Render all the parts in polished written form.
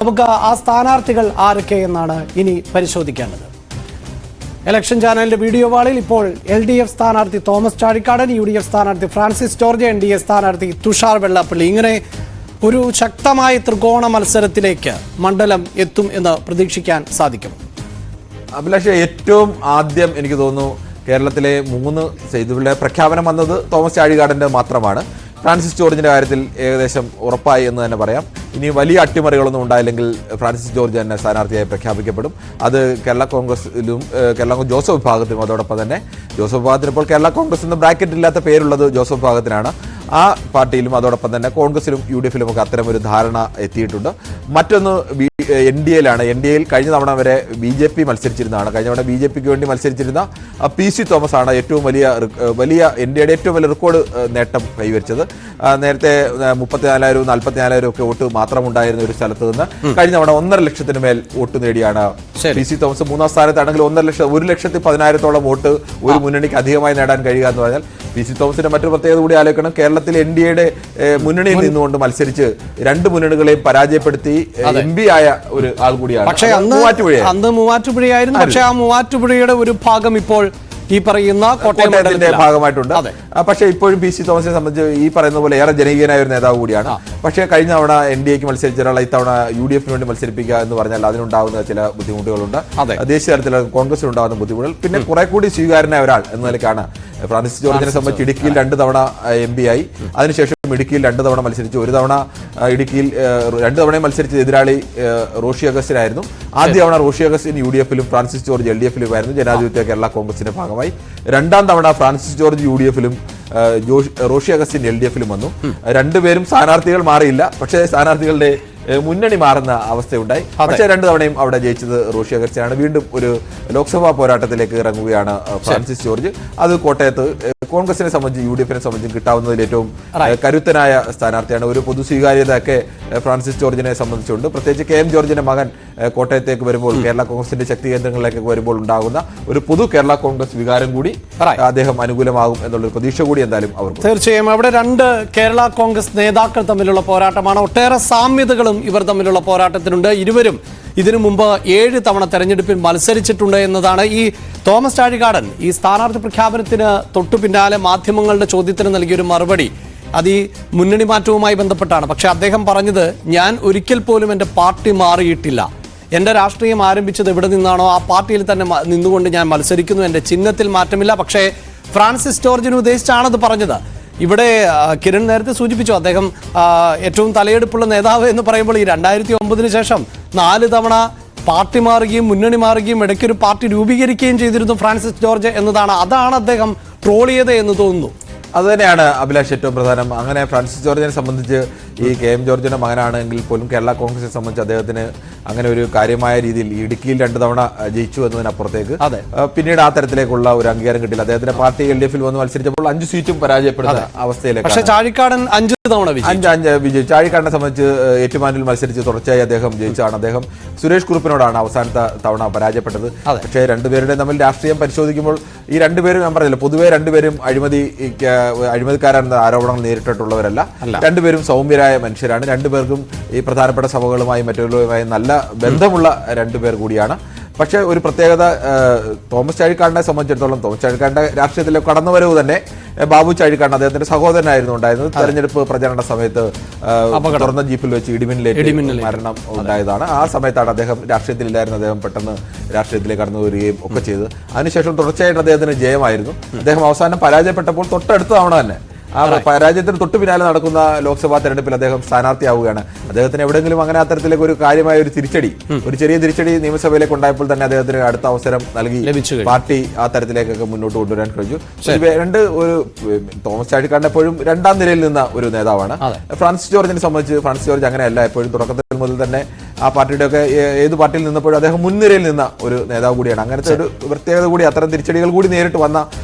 നമുക്ക് ആ സ്ഥാനാർത്ഥികൾ ആരൊക്കെ എന്നാണ് ഇനി പരിശോധിക്കേണ്ടത്. ഇലക്ഷൻ ചാനലിന്റെ വീഡിയോ വാളിൽ ഇപ്പോൾ LDF സ്ഥാനാർത്ഥി തോമസ് ചാഴിക്കാടൻ, UDF സ്ഥാനാർത്ഥി ഫ്രാൻസിസ് ജോർജ്, NDA സ്ഥാനാർത്ഥി തുഷാർ വെള്ളാപ്പള്ളി, ഇങ്ങനെ ഒരു ശക്തമായ ത്രികോണ മത്സരത്തിലേക്ക് മണ്ഡലം എത്തും എന്ന് പ്രതീക്ഷിക്കാൻ സാധിക്കും. അഭിലാഷ്, ഏറ്റവും ആദ്യം എനിക്ക് തോന്നുന്നു കേരളത്തിലെ 3 ഇതിലെ പ്രഖ്യാപനം വന്നത് തോമസ് ചാഴികാടൻ്റെ മാത്രമാണ്. ഫ്രാൻസിസ് ജോർജിന്റെ കാര്യത്തിൽ ഏകദേശം ഉറപ്പായി എന്ന് തന്നെ പറയാം. ഇനി വലിയ അട്ടിമറികളൊന്നും ഉണ്ടായില്ലെങ്കിൽ ഫ്രാൻസിസ് ജോർജ് തന്നെ സ്ഥാനാർത്ഥിയായി പ്രഖ്യാപിക്കപ്പെടും. അത് കേരള കോൺഗ്രസിലും ജോസഫ് വിഭാഗത്തിലും, അതോടൊപ്പം തന്നെ ജോസഫ് വിഭാഗത്തിന് ഇപ്പോൾ കേരള കോൺഗ്രസ് എന്ന ബ്രാക്കറ്റ് ഇല്ലാത്ത പേരുള്ളത് ജോസഫ് വിഭാഗത്തിനാണ്. ആ പാർട്ടിയിലും അതോടൊപ്പം തന്നെ കോൺഗ്രസിലും UDFിലും ഒക്കെ അത്തരമൊരു ധാരണ എത്തിയിട്ടുണ്ട്. മറ്റൊന്ന് NDAയിലാണ്. NDAയിൽ കഴിഞ്ഞ തവണ വരെ BJP മത്സരിച്ചിരുന്നതാണ്. കഴിഞ്ഞ തവണ BJPക്ക് വേണ്ടി മത്സരിച്ചിരുന്ന PC തോമസ് ആണ് ഏറ്റവും വലിയ NDAയുടെ ഏറ്റവും വലിയ റെക്കോർഡ് നേട്ടം കൈവരിച്ചത്. നേരത്തെ 34,000 44,000 ഒക്കെ വോട്ട് മാത്രമുണ്ടായിരുന്ന ഒരു സ്ഥലത്ത് നിന്ന് കഴിഞ്ഞ തവണ 1.5 ലക്ഷത്തിന് മേൽ വോട്ട് നേടിയാണ് PC തോമസ്. 3ാം സ്ഥാനത്താണെങ്കിൽ 1,10,000 വോട്ട് ഒരു മുന്നണിക്ക് അധികമായി നേടാൻ കഴിയുക എന്ന് പറഞ്ഞാൽ PC തോമസിന്റെ മറ്റൊരു പ്രത്യേകത കൂടി ആലോചിക്കണം. കേരളത്തിൽ NDAയുടെ മുന്നണിയിൽ നിന്നുകൊണ്ട് മത്സരിച്ച് 2 മുന്നണികളെയും പരാജയപ്പെടുത്തി MP ആയ ഒരു ആൾ കൂടിയാണ്. പക്ഷേ അന്ന് മൂവാറ്റുപുഴയായിരുന്നു. പക്ഷേ ആ മൂവാറ്റുപുഴയുടെ ഒരു ഭാഗം ഇപ്പോൾ ഈ പറയുന്ന കോട്ടയത്തിന്റെ ഭാഗമായിട്ടുണ്ട്. പക്ഷേ ഇപ്പോഴും PC തോമസിനെ സംബന്ധിച്ച് ഈ പറയുന്ന പോലെ ഏറെ ജനകീയനായ ഒരു നേതാവ് കൂടിയാണ്. പക്ഷേ കഴിഞ്ഞ തവണ NDAക്ക് മത്സരിച്ച ഒരാളെ ഇത്തവണ UDFിന് വേണ്ടി മത്സരിപ്പിക്കുക എന്ന് പറഞ്ഞാൽ അതിനുണ്ടാകുന്ന ചില ബുദ്ധിമുട്ടുകളുണ്ട്. ദേശീയ തലത്തിൽ കോൺഗ്രസിനുണ്ടാകുന്ന ബുദ്ധിമുട്ടുകൾ. പിന്നെ കുറെ കൂടി സ്വീകാര്യനായ ഒരാൾ എന്ന നിലയ്ക്കാണ് ഫ്രാൻസിസ് ജോർജിനെ സംബന്ധിച്ച് ഇടുക്കിയിൽ 2 തവണ MP ആയി. അതിനുശേഷം ഇടുക്കിയിൽ 2 തവണ മത്സരിച്ചു. ഒരു തവണ ഇടുക്കിയിൽ 2 തവണയും മത്സരിച്ച എതിരാളി റോഷി അഗസ്റ്റിനായിരുന്നു. ആദ്യ തവണ റോഷി അഗസ്റ്റിൻ UDFിലും ഫ്രാൻസിസ് ജോർജ് LDFിലുമായിരുന്നു. ജനാധിപത്യ കേരള കോൺഗ്രസിന്റെ ഭാഗമായി. 2ാം തവണ ഫ്രാൻസിസ് ജോർജ് UDFിലും റോഷി അഗസ്റ്റിൻ LDFിലും വന്നു. രണ്ടുപേരും സ്ഥാനാർത്ഥികൾ മാറിയില്ല. പക്ഷേ സ്ഥാനാർത്ഥികളുടെ മുന്നണി മാറുന്ന അവസ്ഥയുണ്ടായി. പക്ഷേ 2 തവണയും അവിടെ ജയിച്ചത് റോഷി അഗസ്റ്റിനാണ്. വീണ്ടും ഒരു ലോക്സഭാ പോരാട്ടത്തിലേക്ക് ഇറങ്ങുകയാണ് ഫ്രാൻസിസ് ജോർജ്. അത് കോട്ടയത്ത് കോൺഗ്രസിനെ സംബന്ധിച്ച് UDFിനെ സംബന്ധിച്ച് കിട്ടാവുന്നതിൽ ഏറ്റവും കരുത്തനായ സ്ഥാനാർത്ഥിയാണ്. ഒരു പൊതു സ്വീകാര്യത ഒക്കെ ഫ്രാൻസിസ് ജോർജിനെ സംബന്ധിച്ചുണ്ട്. പ്രത്യേകിച്ച് KM ജോർജിന്റെ മകൻ കോട്ടയത്തേക്ക് വരുമ്പോൾ, കേരള കോൺഗ്രസിന്റെ ശക്തി കേന്ദ്രങ്ങളിലേക്ക് വരുമ്പോൾ ഉണ്ടാകുന്ന ഒരു പൊതു കേരള കോൺഗ്രസ് വികാരം കൂടി അദ്ദേഹം അനുകൂലമാകും എന്നുള്ളൊരു പ്രതീക്ഷ കൂടി എന്തായാലും അവർക്ക്. തീർച്ചയായും അവിടെ 2 കേരള കോൺഗ്രസ് നേതാക്കൾ തമ്മിലുള്ള പോരാട്ടമാണ്. ഒട്ടേറെ സാമ്യതകളും ഇവർ തമ്മിലുള്ള പോരാട്ടത്തിനുണ്ട്. ഇരുവരും ഇതിനു മുമ്പ് 7 തവണ തെരഞ്ഞെടുപ്പിൽ മത്സരിച്ചിട്ടുണ്ട് എന്നതാണ്. ഈ തോമസ് ചാഴികാടൻ ഈ സ്ഥാനാർത്ഥി പ്രഖ്യാപനത്തിന് തൊട്ടു പിന്നാലെ മാധ്യമങ്ങളുടെ ചോദ്യത്തിന് നൽകിയൊരു മറുപടി അത് ഈ മുന്നണി മാറ്റവുമായി ബന്ധപ്പെട്ടാണ്. പക്ഷെ അദ്ദേഹം പറഞ്ഞത്, ഞാൻ ഒരിക്കൽ പോലും എൻ്റെ പാർട്ടി മാറിയിട്ടില്ല. എൻ്റെ രാഷ്ട്രീയം ആരംഭിച്ചത് എവിടെ നിന്നാണോ ആ പാർട്ടിയിൽ തന്നെ നിന്നുകൊണ്ട് ഞാൻ മത്സരിക്കുന്നു. എൻ്റെ ചിഹ്നത്തിൽ മാറ്റമില്ല. പക്ഷേ ഫ്രാൻസിസ് ജോർജിനെ ഉദ്ദേശിച്ചാണത് പറഞ്ഞത്. ഇവിടെ കിരൺ നേരത്തെ സൂചിപ്പിച്ചു, അദ്ദേഹം ഏറ്റവും തലയെടുപ്പുള്ള നേതാവ് എന്ന് പറയുമ്പോൾ ഈ 2009 ശേഷം 4 തവണ പാർട്ടി മാറുകയും മുന്നണി മാറുകയും ഇടയ്ക്കൊരു പാർട്ടി രൂപീകരിക്കുകയും ചെയ്തിരുന്നു ഫ്രാൻസിസ് ജോർജ് എന്നതാണ്. അതാണ് അദ്ദേഹം ട്രോൾ ചെയ്തത് എന്ന് തോന്നുന്നു. അതുതന്നെയാണ് അഭിലാഷ് ഏറ്റവും പ്രധാനം. അങ്ങനെ ഫ്രാൻസിസ് ജോർജിനെ സംബന്ധിച്ച് ഈ KM ജോർജിന്റെ മകനാണെങ്കിൽ പോലും കേരള കോൺഗ്രസിനെ സംബന്ധിച്ച് അദ്ദേഹത്തിന് അങ്ങനെ ഒരു കാര്യമായ രീതിയിൽ ഇടുക്കിയിൽ 2 തവണ ജയിച്ചു എന്നതിനപ്പുറത്തേക്ക് പിന്നീട് ആ തരത്തിലേക്കുള്ള ഒരു അംഗീകാരം കിട്ടില്ല. അദ്ദേഹത്തിന്റെ പാർട്ടി LDFിൽ വന്ന് മത്സരിച്ചപ്പോൾ 5 സീറ്റും പരാജയപ്പെടുന്ന അവസ്ഥയിലേക്ക്. പക്ഷേ ചാഴിക്കാടൻ 5 തവണ വിജയിച്ചു. ചാഴിക്കാടനെ സംബന്ധിച്ച് ഏറ്റുമാനൂരിൽ മത്സരിച്ച് തുടർച്ചയായി അദ്ദേഹം ജയിച്ചതാണ്. അദ്ദേഹം സുരേഷ് കുറുപ്പിനോടാണ് അവസാനത്തെ തവണ പരാജയപ്പെട്ടത്. പക്ഷേ രണ്ടുപേരുടെ തമ്മിൽ രാഷ്ട്രീയം പരിശോധിക്കുമ്പോൾ ഈ 2 പേരും ഞാൻ പറഞ്ഞില്ല, പൊതുവെ 2 പേരും അഴിമതിക്കാരെന്ന ആരോപണങ്ങൾ നേരിട്ടിട്ടുള്ളവരല്ല. 2 പേരും സൗമ്യരായ മനുഷ്യരാണ്. 2 പേർക്കും ഈ പ്രധാനപ്പെട്ട സഭകളുമായി മറ്റുള്ളവരുമായി നല്ല ബന്ധമുള്ള 2 പേർ കൂടിയാണ്. പക്ഷേ ഒരു പ്രത്യേകത തോമസ് ചാഴിക്കാടനെ സംബന്ധിച്ചിടത്തോളം, തോമസ് ചാഴിക്കാടന്റെ രാഷ്ട്രീയത്തിലെ കടന്നുവരവ് തന്നെ ബാബു ചാഴിക്കാടൻ അദ്ദേഹത്തിന്റെ സഹോദരനായിരുന്നു ഉണ്ടായിരുന്നത്. തെരഞ്ഞെടുപ്പ് പ്രചരണ സമയത്ത് തുറന്ന ജീപ്പിൽ വെച്ച് ഇടിമിന്നലേറ്റ് മരണം ഉണ്ടായതാണ്. ആ സമയത്താണ് അദ്ദേഹം രാഷ്ട്രീയത്തിലില്ലായിരുന്നു. അദ്ദേഹം പെട്ടെന്ന് രാഷ്ട്രീയത്തിലേക്ക് കടന്നു വരികയും ഒക്കെ ചെയ്തത്. അതിനുശേഷം തുടർച്ചയായിട്ട് അദ്ദേഹത്തിന് ജയമായിരുന്നു. അദ്ദേഹം അവസാനം പരാജയപ്പെട്ടപ്പോൾ തൊട്ടടുത്ത തവണ തന്നെ ആ പരാജയത്തിന് തൊട്ടു പിന്നാലെ നടക്കുന്ന ലോക്സഭാ തെരഞ്ഞെടുപ്പിൽ അദ്ദേഹം സ്ഥാനാർത്ഥിയാവുകയാണ്. അദ്ദേഹത്തിന് എവിടെയെങ്കിലും അങ്ങനെ അത്തരത്തിലേക്ക് ഒരു കാര്യമായ ഒരു ചെറിയ തിരിച്ചടി നിയമസഭയിലേക്ക് ഉണ്ടായപ്പോൾ തന്നെ അദ്ദേഹത്തിന് അടുത്ത അവസരം നൽകി പാർട്ടി ആ തരത്തിലേക്കൊക്കെ മുന്നോട്ട് കൊണ്ടുവരാൻ കഴിഞ്ഞു. തോമസ് ചാഴിക്കാടൻ എപ്പോഴും 2ാം നിരയിൽ നിന്ന ഒരു നേതാവാണ്. ഫ്രാൻസിസ് ജോർജിനെ സംബന്ധിച്ച് ഫ്രാൻസിസ് ജോർജ് അങ്ങനെയല്ല. എപ്പോഴും തുടക്കത്തിൽ മുതൽ തന്നെ ആ പാർട്ടിയുടെ ഒക്കെ ഏത് പാർട്ടിയിൽ നിന്നപ്പോഴും അദ്ദേഹം മുൻനിരയിൽ നിന്ന ഒരു നേതാവ് കൂടിയാണ്. അങ്ങനത്തെ ഒരു പ്രത്യേകത കൂടി, അത്തരം തിരിച്ചടികൾ കൂടി നേരിട്ട് വന്ന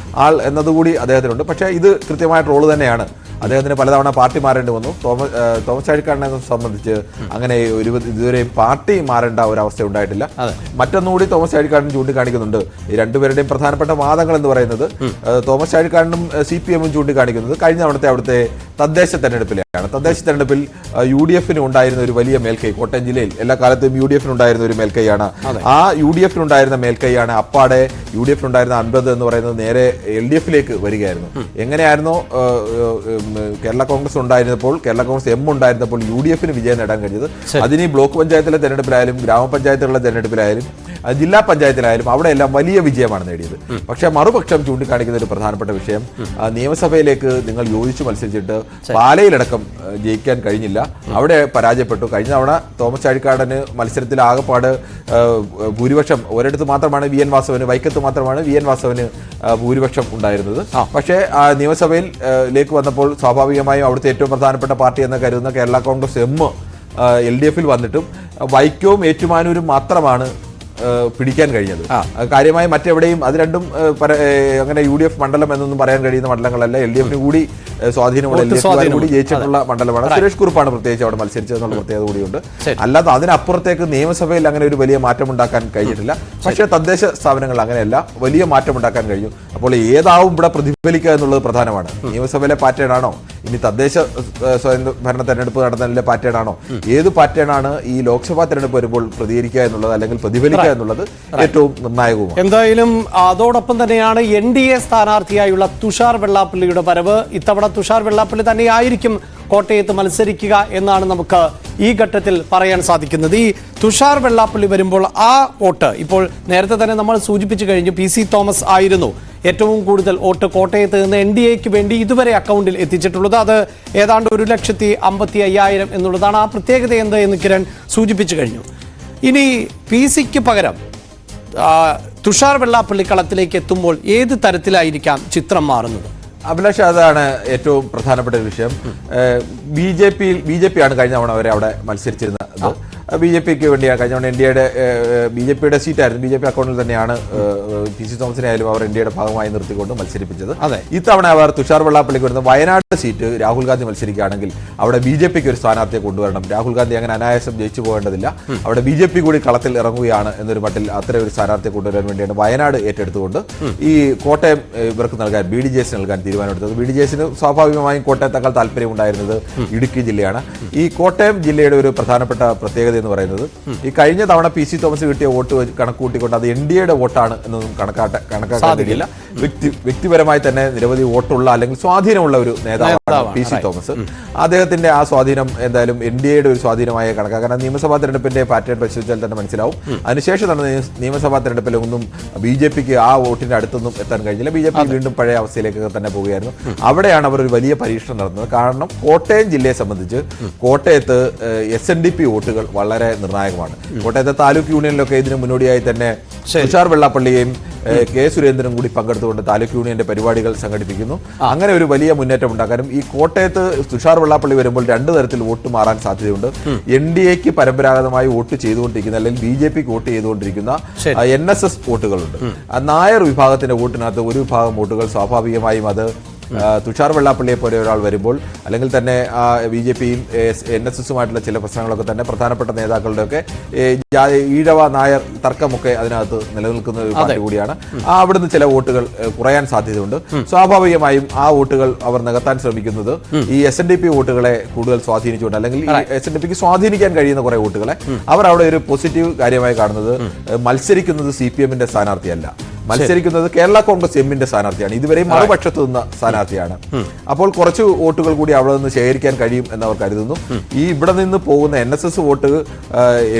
ആൾ എന്നതുകൂടി അദ്ദേഹത്തിനുണ്ട്. പക്ഷേ ഇത് കൃത്യമായ ട്രോള് തന്നെയാണ്. അദ്ദേഹത്തിന് പലതവണ പാർട്ടി മാറേണ്ടി വന്നു. തോമസ് ചാഴിക്കാടനെ സംബന്ധിച്ച് അങ്ങനെ ഇതുവരെയും പാർട്ടി മാറേണ്ട ഒരു അവസ്ഥ ഉണ്ടായിട്ടില്ല. മറ്റൊന്നുകൂടി തോമസ് ചാഴിക്കാടൻ ചൂണ്ടിക്കാണിക്കുന്നുണ്ട്. ഈ 2 പേരുടെയും പ്രധാനപ്പെട്ട വാദങ്ങൾ എന്ന് പറയുന്നത് തോമസ് ചാഴിക്കാടനും CPM ചൂണ്ടിക്കാണിക്കുന്നത് കഴിഞ്ഞ അവിടുത്തെ തദ്ദേശ തെരഞ്ഞെടുപ്പിലാണ്. തദ്ദേശ തെരഞ്ഞെടുപ്പിൽ UDFിന് ഉണ്ടായിരുന്ന ഒരു വലിയ മേൽക്കൈ കോട്ടയം ജില്ലയിൽ എല്ലാ കാലത്തും UDF ഉണ്ടായിരുന്ന ഒരു മേൽക്കൈയാണ്. ആ UDF ഉണ്ടായിരുന്ന മേൽക്കൈയാണ് അപ്പാടെ UDF ഉണ്ടായിരുന്ന 50 എന്ന് പറയുന്നത് നേരെ LDF വരികയായിരുന്നു. എങ്ങനെയായിരുന്നു കേരള കോൺഗ്രസ് ഉണ്ടായിരുന്നപ്പോൾ, കേരള കോൺഗ്രസ് M ഉണ്ടായിരുന്നപ്പോൾ UDF വിജയം നേടാൻ കഴിഞ്ഞത്? അതിന് ബ്ലോക്ക് പഞ്ചായത്തിലെ തെരഞ്ഞെടുപ്പിലായാലും ഗ്രാമപഞ്ചായത്തുകളുടെ തെരഞ്ഞെടുപ്പിലായാലും ജില്ലാ പഞ്ചായത്തിലായാലും അവിടെ എല്ലാം വലിയ വിജയമാണ് നേടിയത്. പക്ഷേ മറുപക്ഷം ചൂണ്ടിക്കാണിക്കുന്ന ഒരു പ്രധാനപ്പെട്ട വിഷയം, നിയമസഭയിലേക്ക് നിങ്ങൾ യോജിച്ച് മത്സരിച്ചിട്ട് പാലയിലടക്കം ജയിക്കാൻ കഴിഞ്ഞില്ല, അവിടെ പരാജയപ്പെട്ടു. കഴിഞ്ഞ തവണ തോമസ് ചാഴിക്കാടന് മത്സരത്തിൽ ആകെപ്പാട് ഭൂരിപക്ഷം ഒരിടത്ത് മാത്രമാണ് VN വാസവന്, വൈക്കത്ത് മാത്രമാണ് VN വാസവന് ഭൂരിപക്ഷം ഉണ്ടായിരുന്നത്. പക്ഷേ നിയമസഭയിലേക്ക് വന്നപ്പോൾ സ്വാഭാവികമായും അവിടുത്തെ ഏറ്റവും പ്രധാനപ്പെട്ട പാർട്ടി എന്ന് കരുതുന്ന കേരള കോൺഗ്രസ് M LDF വന്നിട്ടും വൈക്കവും ഏറ്റുമാനൂരും മാത്രമാണ് പിടിക്കാൻ കഴിഞ്ഞത്. കാര്യമായി മറ്റെവിടെയും അത് രണ്ടും അങ്ങനെ UDF മണ്ഡലം എന്നൊന്നും പറയാൻ കഴിയുന്ന മണ്ഡലങ്ങളല്ല. LDF കൂടി സ്വാധീനമുള്ള LDF കൂടി ജയിച്ചിട്ടുള്ള മണ്ഡലമാണ്. സുരേഷ് കുറുപ്പാണ് പ്രത്യേകിച്ച് അവിടെ മത്സരിച്ചതെന്നുള്ള പ്രത്യേകത കൂടിയുണ്ട്. അല്ലാതെ അതിനപ്പുറത്തേക്ക് നിയമസഭയിൽ അങ്ങനെ ഒരു വലിയ മാറ്റം ഉണ്ടാക്കാൻ കഴിഞ്ഞിട്ടില്ല. പക്ഷേ തദ്ദേശ സ്ഥാപനങ്ങൾ അങ്ങനെയല്ല, വലിയ മാറ്റം ഉണ്ടാക്കാൻ കഴിഞ്ഞു. അപ്പോൾ ഏതാവും ഇവിടെ പ്രതിഫലിക്കുക എന്നുള്ളത് പ്രധാനമാണ്. നിയമസഭയിലെ പാറ്റേൺ ആണോ, ഇനി തദ്ദേശ സ്വയം ഭരണ തെരഞ്ഞെടുപ്പ് നടന്നതിലെ പാറ്റേൺ ആണോ, ഏത് പാറ്റേൺ ആണ് ഈ ലോക്സഭാ തെരഞ്ഞെടുപ്പ് വരുമ്പോൾ പ്രതികരിക്കുക എന്നുള്ളത് അല്ലെങ്കിൽ പ്രതിഫലിക്കുക എന്നുള്ളത് ഏറ്റവും നിർണായകവുമാണ്. എന്തായാലും അതോടൊപ്പം തന്നെയാണ് NDA സ്ഥാനാർത്ഥിയായുള്ള തുഷാർ വെള്ളാപ്പള്ളിയുടെ വരവ്. ഇത്തവണ തുഷാർ വെള്ളാപ്പള്ളി തന്നെയായിരിക്കും കോട്ടയത്ത് മത്സരിക്കുക എന്നാണ് നമുക്ക് ഈ ഘട്ടത്തിൽ പറയാൻ സാധിക്കുന്നത്. ഈ തുഷാർ വെള്ളാപ്പള്ളി വരുമ്പോൾ ആ വോട്ട് ഇപ്പോൾ നേരത്തെ തന്നെ നമ്മൾ സൂചിപ്പിച്ചു കഴിഞ്ഞു. PC തോമസ് ആയിരുന്നു ഏറ്റവും കൂടുതൽ വോട്ട് കോട്ടയത്ത് നിന്ന് NDAക്ക് വേണ്ടി ഇതുവരെ അക്കൗണ്ടിൽ എത്തിച്ചിട്ടുള്ളത്. അത് ഏതാണ്ട് 1,55,000 എന്നുള്ളതാണ്. ആ പ്രത്യേകത എന്ത് എന്ന് കിരൺ സൂചിപ്പിച്ചു കഴിഞ്ഞു. ഇനി PC പകരം തുഷാർ വെള്ളാപ്പള്ളി കളത്തിലേക്ക് എത്തുമ്പോൾ ഏത് തരത്തിലായിരിക്കാം ചിത്രം മാറുന്നത്? അഭിലാഷ്, അതാണ് ഏറ്റവും പ്രധാനപ്പെട്ട ഒരു വിഷയം. BJP ആണ് കഴിഞ്ഞ തവണ വരെ അവിടെ മത്സരിച്ചിരുന്നത്. BJPക്ക് വേണ്ടിയാണ് കഴിഞ്ഞ തവണ BJPയുടെ സീറ്റായിരുന്നു. BJP അക്കൗണ്ടിൽ തന്നെയാണ് PC തോമസിനെ ആയാലും അവർ ഇന്ത്യയുടെ ഭാഗമായി നിർത്തിക്കൊണ്ട് മത്സരിപ്പിച്ചത്. ഇത്തവണ അവർ തുഷാർ വെള്ളാപ്പള്ളിക്ക് വരുന്ന വയനാട് സീറ്റ് രാഹുൽ ഗാന്ധി മത്സരിക്കുകയാണെങ്കിൽ അവിടെ BJPക്ക് ഒരു സ്ഥാനാർത്ഥിയെ കൊണ്ടുവരണം. രാഹുൽ ഗാന്ധി അങ്ങനെ അനായാസം ജയിച്ചു പോകേണ്ടതില്ല. അവിടെ BJP കൂടി കളത്തിൽ ഇറങ്ങുകയാണ് എന്നൊരു മട്ടിൽ അത്തരം ഒരു സ്ഥാനാർത്ഥിയെ കൊണ്ടുവരാൻ വേണ്ടിയാണ് വയനാട് ഏറ്റെടുത്തുകൊണ്ട് ഈ കോട്ടയം ഇവർക്ക് നൽകാൻ BDJS നൽകാൻ തീരുമാനമെടുത്തത്. BDJSന് സ്വാഭാവികമായും കോട്ടയത്തേക്കാൾ താല്പര്യം ഉണ്ടായിരുന്നത് ഇടുക്കി ജില്ലയാണ്. ഈ കോട്ടയം ജില്ലയുടെ ഒരു പ്രധാനപ്പെട്ട പ്രത്യേകത എന്ന് പറയുന്നത്, ഈ കഴിഞ്ഞ തവണ PC തോമസ് കിട്ടിയ വോട്ട് കണക്ക് കൂട്ടിക്കൊണ്ട് അത് NDAയുടെ വോട്ടാണ് എന്നൊന്നും കണക്കാക്കാൻ കഴിയില്ല. വ്യക്തിപരമായി തന്നെ നിരവധി വോട്ടുള്ള അല്ലെങ്കിൽ സ്വാധീനമുള്ള ഒരു നേതാവാണ് PC തോമസ്. അദ്ദേഹത്തിന്റെ ആ സ്വാധീനം എന്തായാലും NDAയുടെ ഒരു സ്വാധീനമായി കണക്കാക്കാൻ നിയമസഭാ തെരഞ്ഞെടുപ്പിന്റെ പാറ്റേൺ പരിശോധിച്ചാൽ തന്നെ മനസ്സിലാവും. അതിനുശേഷം തന്നെ നിയമസഭാ തെരഞ്ഞെടുപ്പിലൊന്നും BJPക്ക് ആ വോട്ടിന്റെ അടുത്തൊന്നും എത്താൻ കഴിഞ്ഞില്ല. BJP വീണ്ടും പഴയ അവസ്ഥയിലേക്ക് തന്നെ പോവുകയായിരുന്നു. അവിടെയാണ് അവർ ഒരു വലിയ പരീക്ഷണം നടത്തുന്നത്. കാരണം കോട്ടയം ജില്ലയെ സംബന്ധിച്ച് കോട്ടയത്ത് SNDP വോട്ടുകൾ വളരെ നിർണായകമാണ്. കോട്ടയത്തെ താലൂക്ക് യൂണിയനിലൊക്കെ ഇതിന് മുന്നോടിയായി തന്നെ തുഷാർ വെള്ളാപ്പള്ളിയെയും K സുരേന്ദ്രനും കൂടി പങ്കെടുത്തുകൊണ്ട് താലൂക്ക് യൂണിയന്റെ പരിപാടികൾ സംഘടിപ്പിക്കുന്നു. അങ്ങനെ ഒരു വലിയ മുന്നേറ്റം ഉണ്ടാക്കാനും ഈ കോട്ടയത്ത് തുഷാർ വെള്ളാപ്പള്ളി വരുമ്പോൾ രണ്ടു തരത്തിൽ വോട്ട് മാറാൻ സാധ്യതയുണ്ട്. NDAക്ക് പരമ്പരാഗതമായി വോട്ട് ചെയ്തുകൊണ്ടിരിക്കുന്ന അല്ലെങ്കിൽ BJPക്ക് വോട്ട് ചെയ്തുകൊണ്ടിരിക്കുന്ന NSS വോട്ടുകളുണ്ട്. നായർ വിഭാഗത്തിന്റെ വോട്ടിനകത്ത് ഒരു വിഭാഗം വോട്ടുകൾ സ്വാഭാവികമായും അത് തുഷാർ വെള്ളാപ്പള്ളിയെ പോലെ ഒരാൾ വരുമ്പോൾ അല്ലെങ്കിൽ തന്നെ BJPയും NSSുമായിട്ടുള്ള ചില പ്രശ്നങ്ങളൊക്കെ തന്നെ പ്രധാനപ്പെട്ട നേതാക്കളുടെയൊക്കെ ഈഴവ നായർ തർക്കമൊക്കെ അതിനകത്ത് നിലനിൽക്കുന്ന ഒരു പാർട്ടി കൂടിയാണ്. അവിടുന്ന് ചില വോട്ടുകൾ കുറയാൻ സാധ്യതയുണ്ട്. സ്വാഭാവികമായും ആ വോട്ടുകൾ അവർ നികത്താൻ ശ്രമിക്കുന്നത് ഈ SNDP വോട്ടുകളെ കൂടുതൽ സ്വാധീനിച്ചുകൊണ്ട് അല്ലെങ്കിൽ SNDPക്ക് സ്വാധീനിക്കാൻ കഴിയുന്ന കുറെ വോട്ടുകളെ അവർ അവിടെ ഒരു പോസിറ്റീവ് കാര്യമായി കാണുന്നത് മത്സരിക്കുന്നത് CPMന്റെ സ്ഥാനാർത്ഥിയല്ല, മത്സരിക്കുന്നത് കേരള കോൺഗ്രസ് എമ്മിന്റെ സ്ഥാനാർത്ഥിയാണ്. ഇതുവരെയും മറുപക്ഷത്ത് നിന്ന സ്ഥാനാർത്ഥിയാണ്. അപ്പോൾ കുറച്ച് വോട്ടുകൾ കൂടി അവിടെ നിന്ന് ശേഖരിക്കാൻ കഴിയും എന്നവർ കരുതുന്നു. ഈ ഇവിടെ നിന്ന് പോകുന്ന NSS വോട്ട്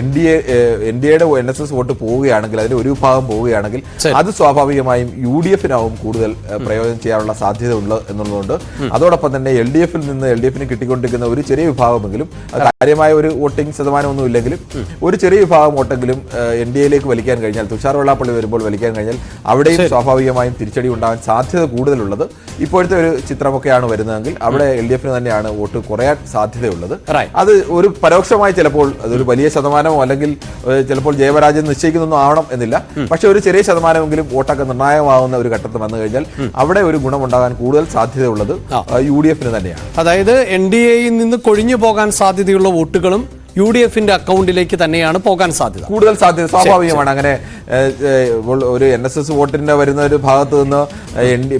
NDAയുടെ NSS വോട്ട് പോവുകയാണെങ്കിൽ, അതിൽ ഒരു വിഭാഗം പോവുകയാണെങ്കിൽ അത് സ്വാഭാവികമായും UDFനാവും കൂടുതൽ പ്രയോജനം ചെയ്യാനുള്ള സാധ്യത ഉള്ളത് എന്നുള്ളതുകൊണ്ട് അതോടൊപ്പം തന്നെ LDFന് കിട്ടിക്കൊണ്ടിരിക്കുന്ന ഒരു ചെറിയ വിഭാഗമെങ്കിലും, കാര്യമായ ഒരു വോട്ടിംഗ് ശതമാനമൊന്നും ഇല്ലെങ്കിലും ഒരു ചെറിയ വിഭാഗം വോട്ടെങ്കിലും NDAയിലേക്ക് വലിക്കാൻ കഴിഞ്ഞാൽ, തുഷാർ വെള്ളാപ്പള്ളി വരുമ്പോൾ വലിക്കാൻ കഴിഞ്ഞാൽ അവിടെയും സ്വാഭാവികമായും തിരിച്ചടി ഉണ്ടാകാൻ സാധ്യത കൂടുതലുള്ളത്. ഇപ്പോഴത്തെ ഒരു ചിത്രമൊക്കെയാണ് വരുന്നതെങ്കിൽ അവിടെ LDFന് തന്നെയാണ് വോട്ട് കുറയാൻ സാധ്യതയുള്ളത്. അത് ഒരു പരോക്ഷമായി ചിലപ്പോൾ അതൊരു വലിയ ശതമാനമോ അല്ലെങ്കിൽ ചിലപ്പോൾ ജയപരാജയം നിശ്ചയിക്കുന്നൊന്നും ആവണം എന്നില്ല. പക്ഷെ ഒരു ചെറിയ ശതമാനമെങ്കിലും വോട്ടൊക്കെ നിർണായകമാവുന്ന ഒരു ഘട്ടത്തിൽ വന്നു കഴിഞ്ഞാൽ അവിടെ ഒരു ഗുണമുണ്ടാകാൻ കൂടുതൽ സാധ്യതയുള്ളത് UDFന് തന്നെയാണ്. അതായത് NDAയിൽ നിന്ന് കൊഴിഞ്ഞു പോകാൻ സാധ്യതയുള്ള വോട്ടുകളും കൂടുതൽ അക്കൗണ്ടിലേക്ക് തന്നെയാണ് പോകാൻ സാധ്യത. സാധ്യത സ്വാഭാവികമാണ്. അങ്ങനെ ഒരു NSS വോട്ടിന്റെ വരുന്ന ഒരു ഭാഗത്ത് നിന്ന്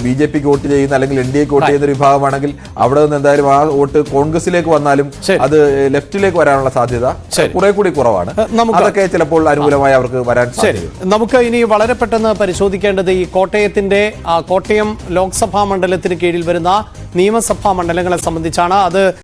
BJP വോട്ട് ചെയ്യുന്ന അല്ലെങ്കിൽ NDA വോട്ട് ചെയ്യുന്ന ഒരു വിഭാഗമാണെങ്കിൽ അവിടെ നിന്ന് എന്തായാലും ആ വോട്ട് കോൺഗ്രസിലേക്ക് വന്നാലും അത് ലെഫ്റ്റിലേക്ക് വരാനുള്ള സാധ്യത കുറെ കൂടി കുറവാണ്. അതൊക്കെ ചിലപ്പോൾ അനുകൂലമായി അവർക്ക് വരാൻ സാധിക്കും. നമുക്ക് ഇനി വളരെ പെട്ടെന്ന് പരിശോധിക്കേണ്ടത് ഈ കോട്ടയം ലോക്സഭാ മണ്ഡലത്തിന് കീഴിൽ വരുന്ന നിയമസഭാ മണ്ഡലങ്ങളെ സംബന്ധിച്ചാണ്. അത്